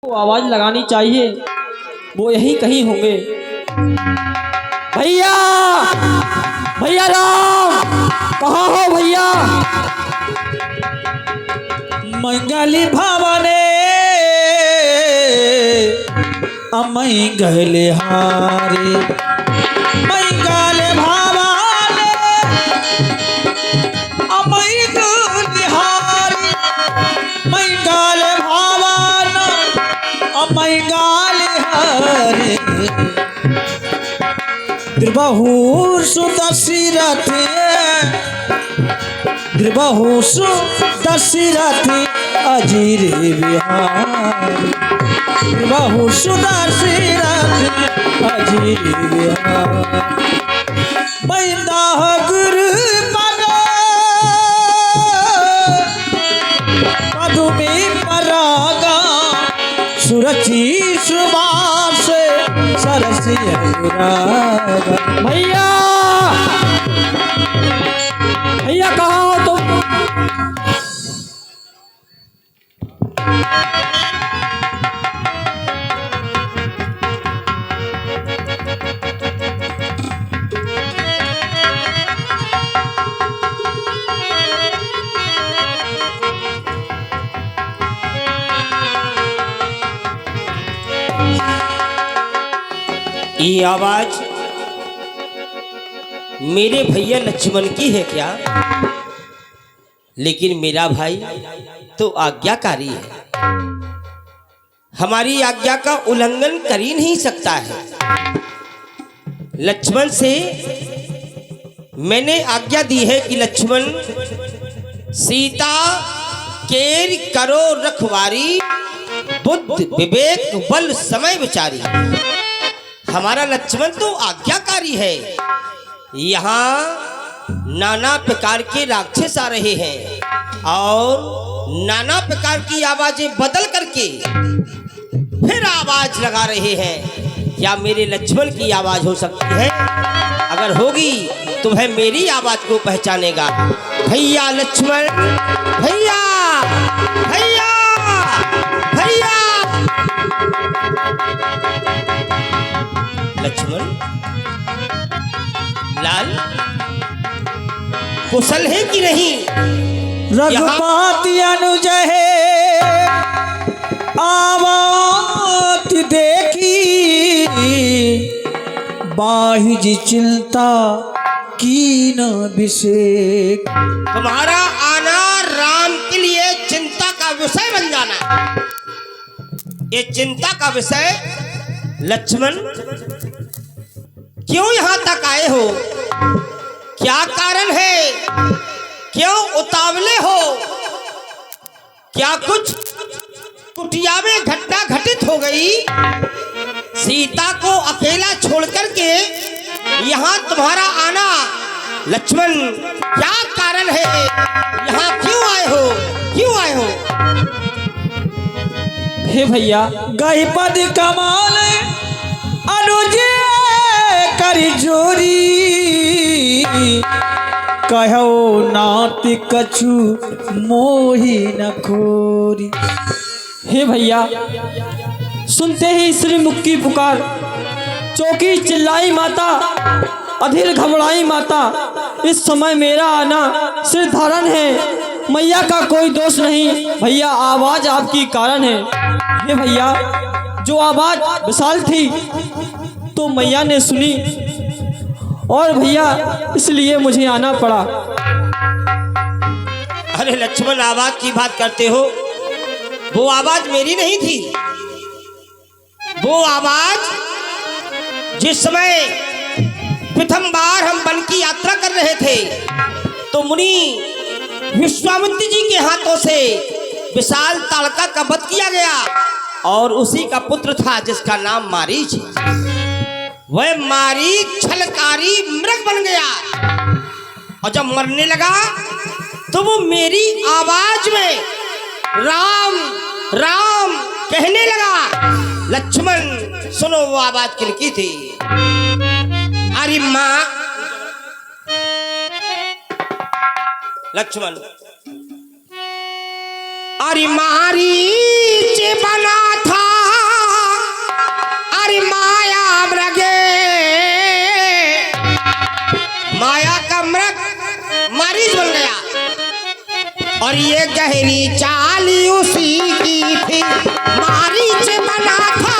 को आवाज लगानी चाहिए, वो यही कहीं होंगे। भैया, भैया राम, कहाँ हो भैया? मंगली भवने मंगल हारे, मंगल भवने मंगल हारे, मंगल भवन मंगल हारे। द्रबहु सुदशरथ, द्रबहु सुदशरथ अजीर बिहार, द्रबहु सुदशरथ अजीर बिहार। मैदा गुरु पद पदुमी परागा, सुरचि सुबास सरसी अनुरागा। भैया, भैया कहाँ हो तुम? ये आवाज मेरे भैया लक्ष्मण की है क्या? लेकिन मेरा भाई तो आज्ञाकारी है, हमारी आज्ञा का उल्लंघन कर ही नहीं सकता है। लक्ष्मण से मैंने आज्ञा दी है कि लक्ष्मण सीता केर करो रखवारी, बुद्धि विवेक बल समय विचारी। हमारा लक्ष्मण तो आज्ञाकारी है। यहाँ नाना प्रकार के राक्षस आ रहे हैं और नाना प्रकार की आवाजें बदल करके फिर आवाज लगा रहे हैं। क्या मेरे लक्ष्मण की आवाज हो सकती है? अगर होगी तो वह मेरी आवाज को पहचानेगा। भैया लक्ष्मण, भैया, भैया, भैया। लक्ष्मण लाल कुशल है कि नहीं? रघुपति अनुज है आवत देखी, बाहिज चिंता की न विषेक। तुम्हारा आना राम के लिए चिंता का विषय बन जाना। ये चिंता का विषय लक्ष्मण क्यों यहाँ तक आए हो? क्या कारण है? क्यों उतावले हो? क्या कुछ कुटिया में घटना घटित हो गई? सीता को अकेला छोड़ करके यहाँ तुम्हारा आना लक्ष्मण क्या कारण है? यहाँ क्यों आए हो? क्यों आए हो? हे भैया, गई पद कमाल अनुज करी जोरी, कहो नात कछु मोही न खोरी। हे भैया, सुनते ही श्री मुख की पुकार, चौकी चिल्लाई माता, अधीर घबराई माता। इस समय मेरा आना सिर धारण है, मैया का कोई दोष नहीं। भैया आवाज आपकी कारण है। हे भैया, जो आवाज विशाल थी तो मैया ने सुनी और भैया इसलिए मुझे आना पड़ा। अरे लक्ष्मण, आवाज की बात करते हो, वो आवाज मेरी नहीं थी। वो आवाज जिस समय प्रथम बार हम वन की यात्रा कर रहे थे तो मुनि विश्वामित्र जी के हाथों से विशाल ताड़का का वध किया गया और उसी का पुत्र था जिसका नाम मारीच। वह मारीच छलकारी मृग बन गया और जब मरने लगा तो वो मेरी आवाज में राम राम कहने लगा। लक्ष्मण सुनो, वो आवाज किनकी थी? अरे माँ लक्ष्मण, अरे मारीच बना था, अरे माया मृगे, माया का मृग मारीच बन गया। और ये गहरी चाल उसी की थी, मारीच बना था।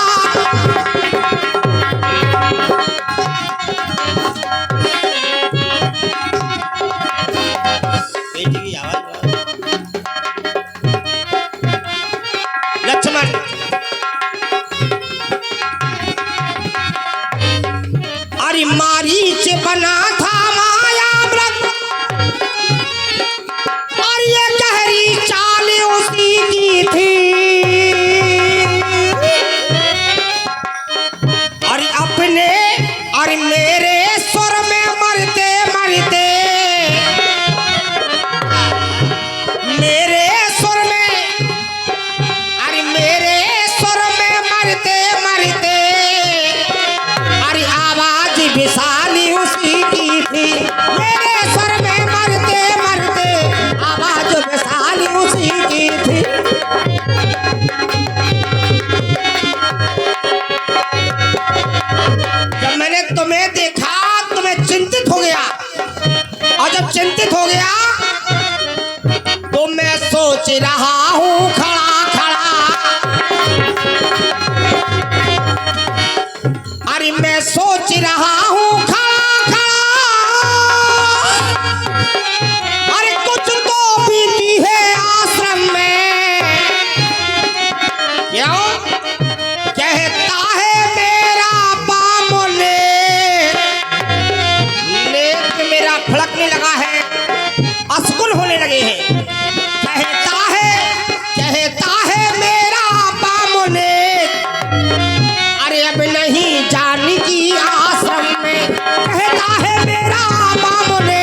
लक्ष्मण अरे मारीच बना था माया मृग, और ये गहरी चाल उसी की थी। अरे अपने और मेरे स्वर में मरते मरते, मेरे स्वर में, अरे मेरे स्वर में मरते मरते, अरे आवाज विशाली उसी की थी। मेरे स्वर में मरते मरते, आवाज विशाली उसी की थी। जब मैंने तुम्हें देखा तो मैं चिंतित हो गया, और जब चिंतित हो गया तो मैं सोच रहा हूँ खड़ा खड़ा, अरे मैं सोच रहा हूँ खड़ा खड़ा, अरे कुछ तो बीती है आश्रम में। क्यों कहता है मेरा बामोने, नेत्र मेरा फड़कने लगा है, असकुल होने लगे हैं। कहता है मेरा बामोने, अरे अब नहीं जानकी आश्रम में। कहता है मेरा बामोने,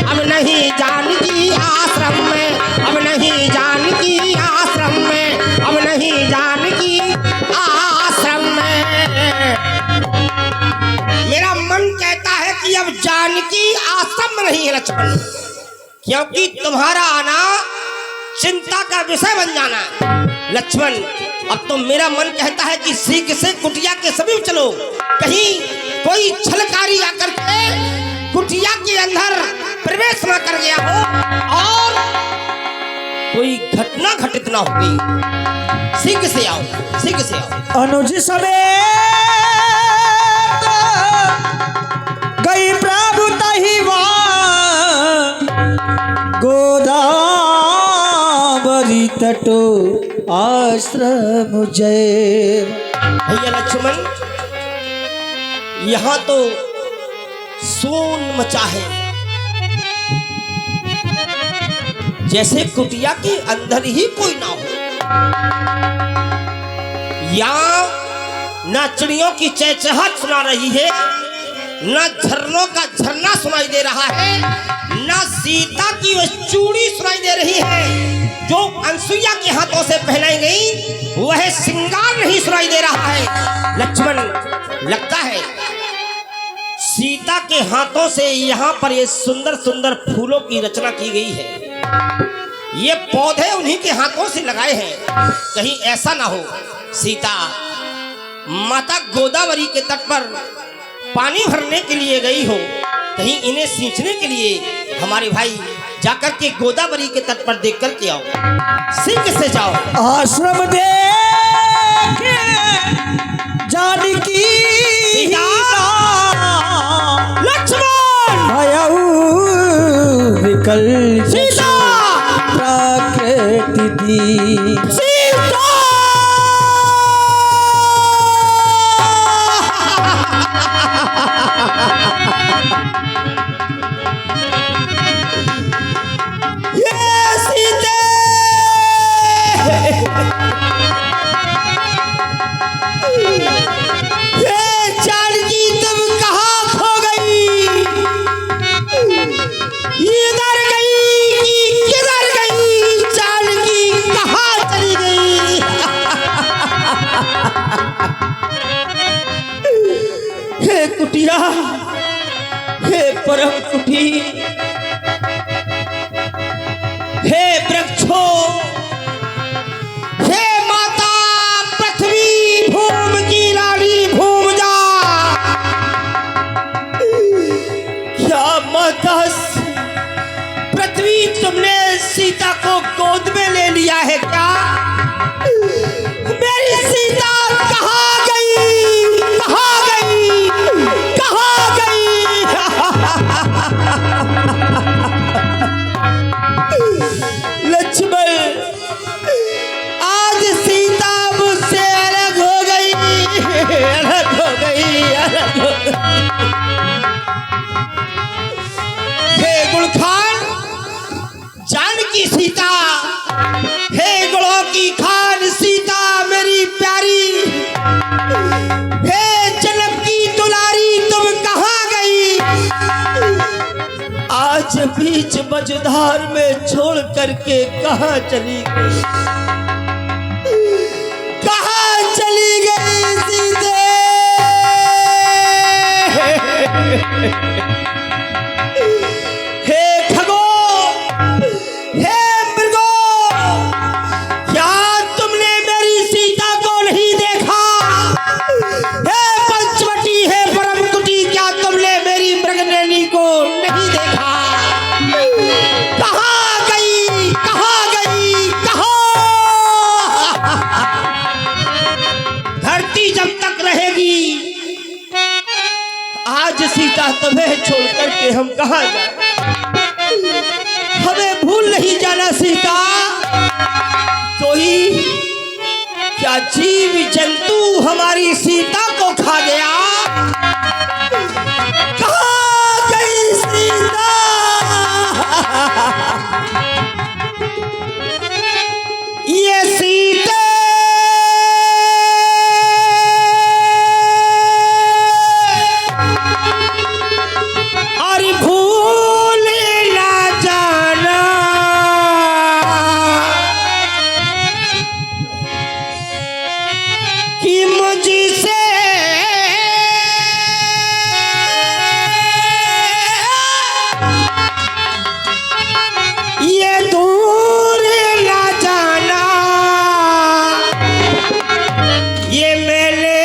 अब नहीं जानकी आश्रम में, अब नहीं जानकी आश्रम में, अब नहीं जानकी आश्रम में। मेरा मन कहता है कि अब जानकी आश्रम में नहीं है लक्ष्मण, क्योंकि तुम्हारा आना चिंता का विषय बन जाना। लक्ष्मण अब तो मेरा मन कहता है कि सीख से कुटिया के समीप चलो, कहीं कोई छलकारी आकर के कुटिया के अंदर प्रवेश न कर गया हो और कोई घटना घटित ना हो गई। सीख से आओ, सीख से आओ। अनुज समेत गई प्रभु तहिवा, गोदावरी तटो आश्रम जय। भैया लक्ष्मण यहाँ तो सोन मचा है, जैसे कुटिया के अंदर ही कोई ना हो। यहाँ ना चिड़ियों की चहचहाट सुना रही है, ना झरनों का झरना सुनाई दे रहा है, ना सीता की वो चूड़ी सुनाई दे रही है जो अनसुईया के हाथों से पहनाई गई, वह श्रृंगार नहीं सुनाई दे रहा है। लक्ष्मण लगता है सीता के हाथों से यहाँ पर ये सुंदर सुंदर फूलों की रचना की गई है, ये पौधे उन्हीं के हाथों से लगाए हैं। कहीं ऐसा ना हो सीता माता गोदावरी के तट पर पानी भरने के लिए गई हो, कहीं इन्हें सींचने के लिए हमारे भाई जाकर के गोदावरी के तट पर देख कर के आओ, सीख से जाओ। आश्रम देखे जानकी लक्ष्मण भयऊ विकल सीता प्राकृति दी। सीता ये सीते कुटिया, हे परम कुटी, हे वृक्षों, आज बीच मझधार में छोड़ करके कहाँ चली गई, कहाँ चली गई सीते। हे खगो, हे मृगो, क्या तुमने मेरी सीता को नहीं देखा? हे पंचवटी, हे परमकुटी, क्या तुमने मेरी मृगनयनी को नहीं देखा? कहाँ गई, कहाँ गई, कहाँ? धरती जब तक रहेगी, आज सीता तुम्हें छोड़ करके हम कहाँ जाए? हमें भूल नहीं जाना सीता। कोई क्या जीव जंतु हमारी सीता को खा गया? कहाँ गई सीता? ये सीता और भूल ना जाना कि मुझसे ये दूर ना जाना, ये मैंने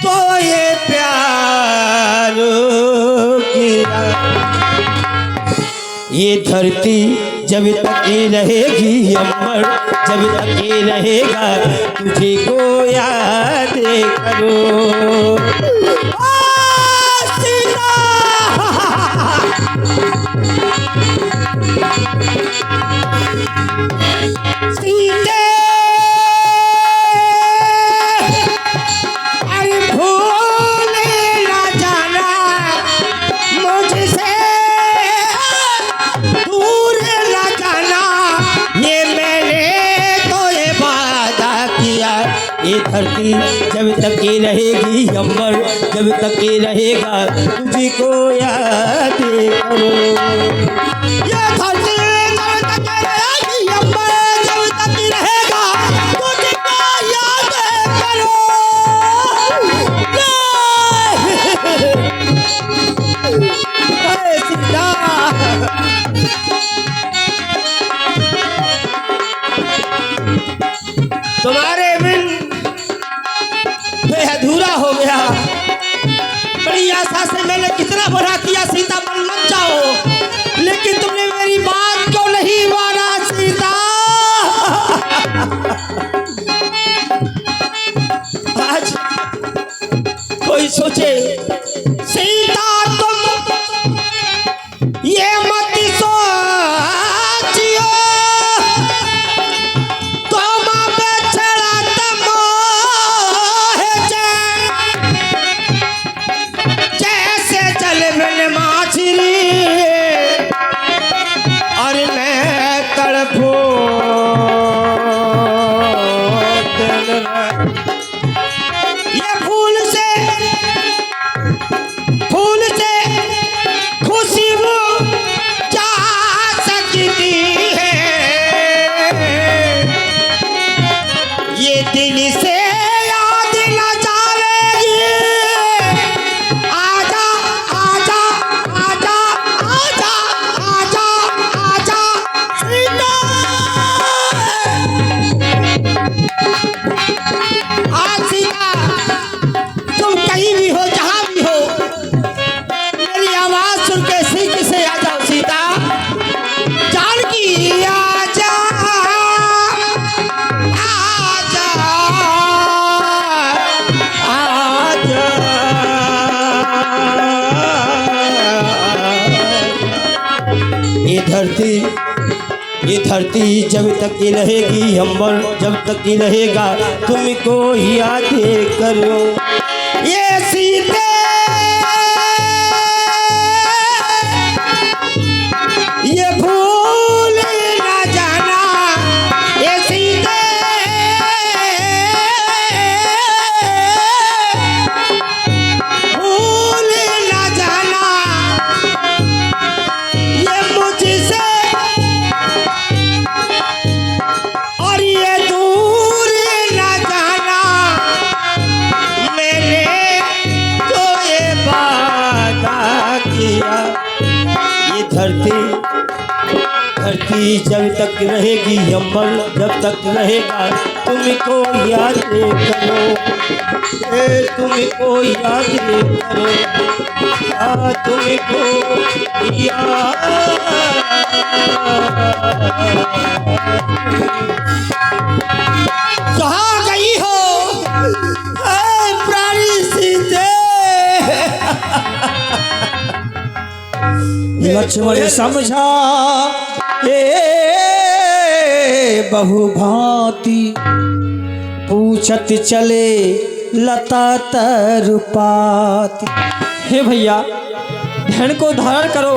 तो ये प्यार किया। ये धरती जब तक ये रहेगी अमर, जब तक ये रहेगा तुझे को याद करो। सीता, सीते, अरे भूल ना जाना मुझसे, दूर ना जाना, ये मैंने तो ये वादा किया। ये धरती जब तक ये रहेगी अमर, जब तक ये रहेगा तुझे को याद करो। ये धरती जब तक ये रहेगी अमर, जब तक ये रहेगा तुझे को याद करो। जय सीता। तुम्हारे बिन मैं अधूरा हो गया। बड़ी आशा से मैंने कितना बड़ा किया सीता मन मत जाओ, लेकिन तुमने मेरी बात क्यों नहीं माना सीता? आज कोई सोचे सीता तुम ये मत सोचियो, तुम बेचारा जैसे जल में माछली और मैं तड़पो। ये फूल से खुशबू जा सकती है, ये दिल से याद न जाएगी। आजा आजा आजा आजा आजा आजा सीता। आज सीता तुम कहीं भी हो, जहां भी हो, मेरी आवाज सुन के सीख से आ जाओ सीता। जानकी आजा आजा आजा। ये धरती जब तक ये रहेगी अमर, जब तक ये रहेगा तुमको याद करो। ये सीते ये भूल ना जाना, ये सीते भूल ना जाना, धरती, धरती जब तक रहेगी, अम्बर जब तक रहेगा, तुमको याद करो, तुमको याद करो, तुमको याद। कहाँ गई हो प्राणी सीते? लक्ष्मण समझा बहुभांति, पूछत चले लता तरुपाती। हे भैया, ध्यान को धारण करो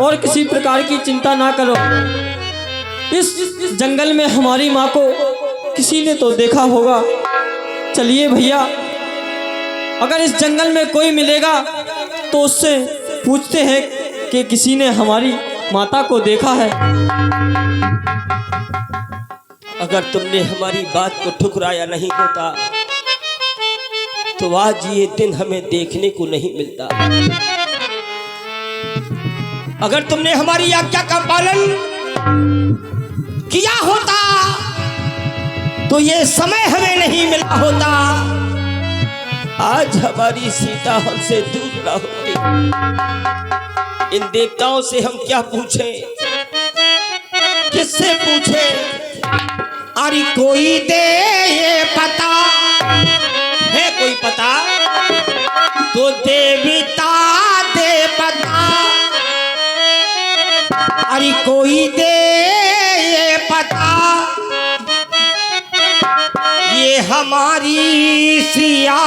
और किसी प्रकार की चिंता ना करो। इस जंगल में हमारी माँ को किसी ने तो देखा होगा। चलिए भैया, अगर इस जंगल में कोई मिलेगा तो उससे पूछते हैं कि किसी ने हमारी माता को देखा है। अगर तुमने हमारी बात को ठुकराया नहीं होता तो आज ये दिन हमें देखने को नहीं मिलता। अगर तुमने हमारी आज्ञा का पालन किया होता तो ये समय हमें नहीं मिला होता। आज हमारी सीता हमसे दूर ना होती। इन देवताओं से हम क्या पूछें, किससे पूछें? अरे कोई दे ये पता है, कोई पता तो देवता दे पता। अरे कोई दे ये पता, ये हमारी सिया,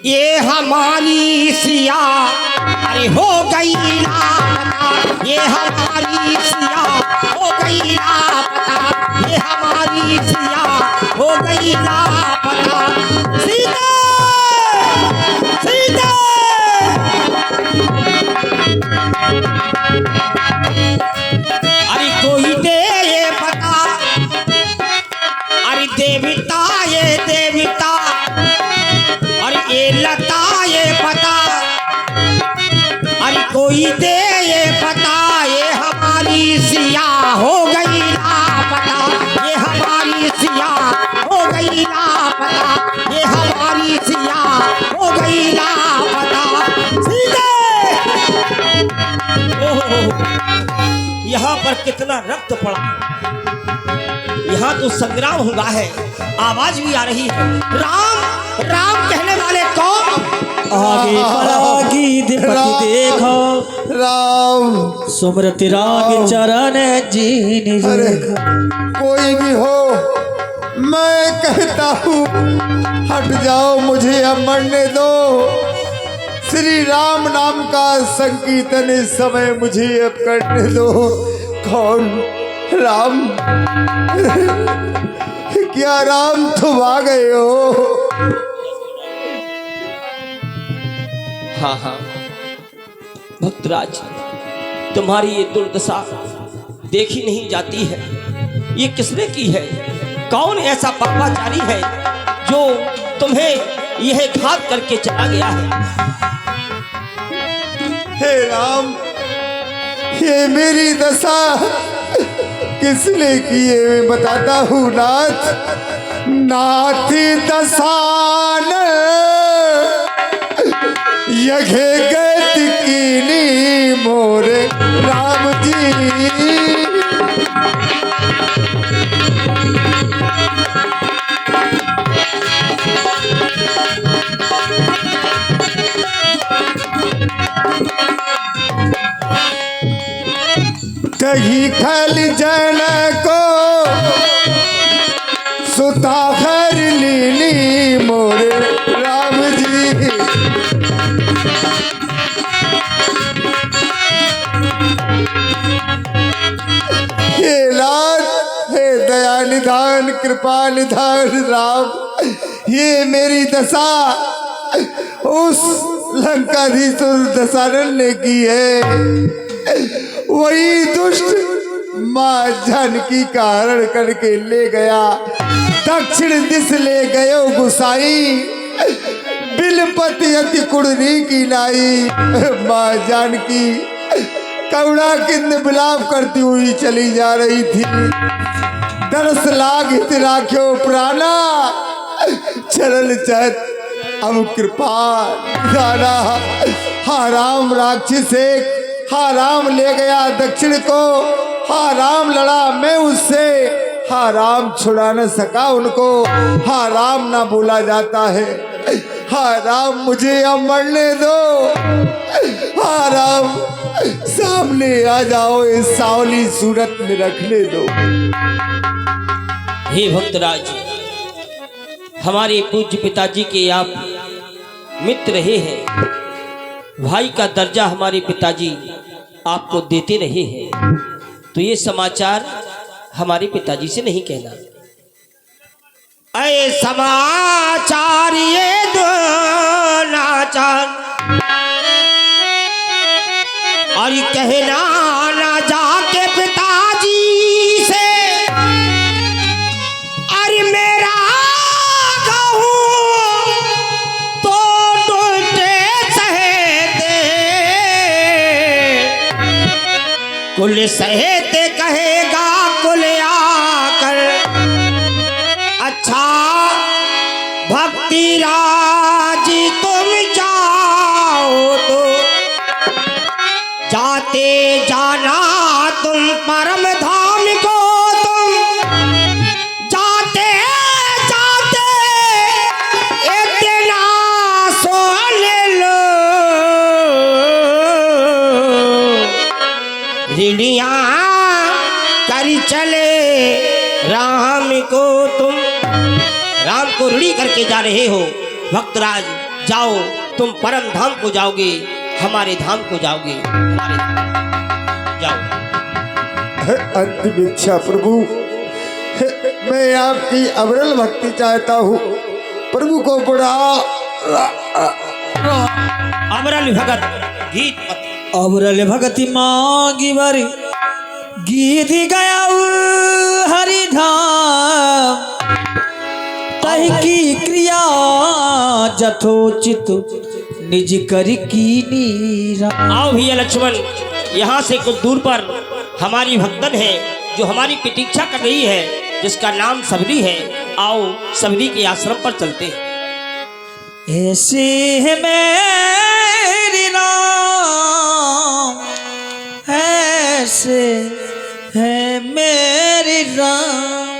ये हमारी सिया अरे हो गई लापता। ये हमारी सिया हो गई लापता, ये हमारी सिया हो गई लापता। सीता सीता अरे कोई दे ये पता, अरे देवता ये देवता, अरे ये लता ये पता, अरे कोई दे ये पता। ये हमारी सिया हो गई लापता, ये हमारी सिया हो गई लापता, ये हमारी सिया हो गई लापता। सीधे यहाँ पर कितना रक्त पड़ा, यहाँ तो संग्राम हुआ है। आवाज भी आ रही है, राम राम कहने वाले कौन? आगे परागी दिपति देखो, राम सुमरति राग चरण जीनि अरे रेखा। कोई भी हो, मैं कहता हूँ हट जाओ, मुझे अब मरने दो। श्री राम नाम का संकीर्तन इस समय मुझे अब करने दो। कौन? राम? क्या राम तुम आ गए हो? हाँ हाँ भक्तराज, तुम्हारी ये दुर्दशा देखी नहीं जाती है। ये किसने की है? कौन ऐसा पापाचारी है जो तुम्हें यह घात करके चला गया है? हे राम, ये मेरी दशा किसने की है मैं बताता हूँ नाथ। नाथ दशान यघे गत कीनी मोरे राम जी। कही खल जन को सुता घर लीली मोरे राम जी। हे लाल, हे दया निधान कृपा निधान राम, ये मेरी दशा उस लंकाधीशुर दशरथ ने की है। वही दुष्ट माँ जानकी का हरण करके ले गया, दक्षिण दिश ले गयो गुसाई, बिलपति अति कुड़नी की लाई। माँ जानकी करुणा किंद विलाप करती हुई चली जा रही थी। दरस लाग हित राख्यो प्राणा, चरण चहत अब कृपा दाना। हाँ राम राक्षस एक, हाँ राम ले गया दक्षिण को, हाँ राम लड़ा मैं उससे, हाँ राम छुड़ा न सका उनको, हाँ राम ना बोला जाता है, हाँ राम मुझे अब मरने दो, हाँ राम सामने आ जाओ, इस सावली सूरत में रखने दो। हे भक्तराज, हमारे पूज्य पिताजी के आप मित्र रहे हैं, भाई का दर्जा हमारे पिताजी आपको देते रहे हैं, तो ये समाचार हमारे पिताजी से नहीं कहना। ऐ समाचार ये दो नाचार, और कहना ना जाके पिताजी से, अरे मेरा कहूँ तो टूटे सहते, कुल सहते कहेगा कुल आकर, अच्छा भक्ति राजी तुम जाओ तो जाते जाना तुम परम धाम को, तुम जाते जाते इतना सोन लो, ऋणिया कर चले राम को, तुम राम को ऋणी करके जा रहे हो। भक्तराज जाओ, तुम परम धाम को जाओगे, हमारे धाम को जाओगे, हमारे धाम जाओ। अंतिम इच्छा प्रभु, मैं आपकी अविरल भक्ति चाहता हूँ, प्रभु को बड़ा अमरल भगत गीत मत। अबरल भगति मांगी वर गीत गया हरिधाम, तहि की क्रिया जथोचित निज कर की नीरा। आओ भैया लक्ष्मण, यहाँ से कुछ दूर पर हमारी भक्तन है जो हमारी प्रतीक्षा कर रही है, जिसका नाम सबरी है। आओ सबरी के आश्रम पर चलते हैं। ऐसे है मेरी राम, ऐसे है मेरी राम,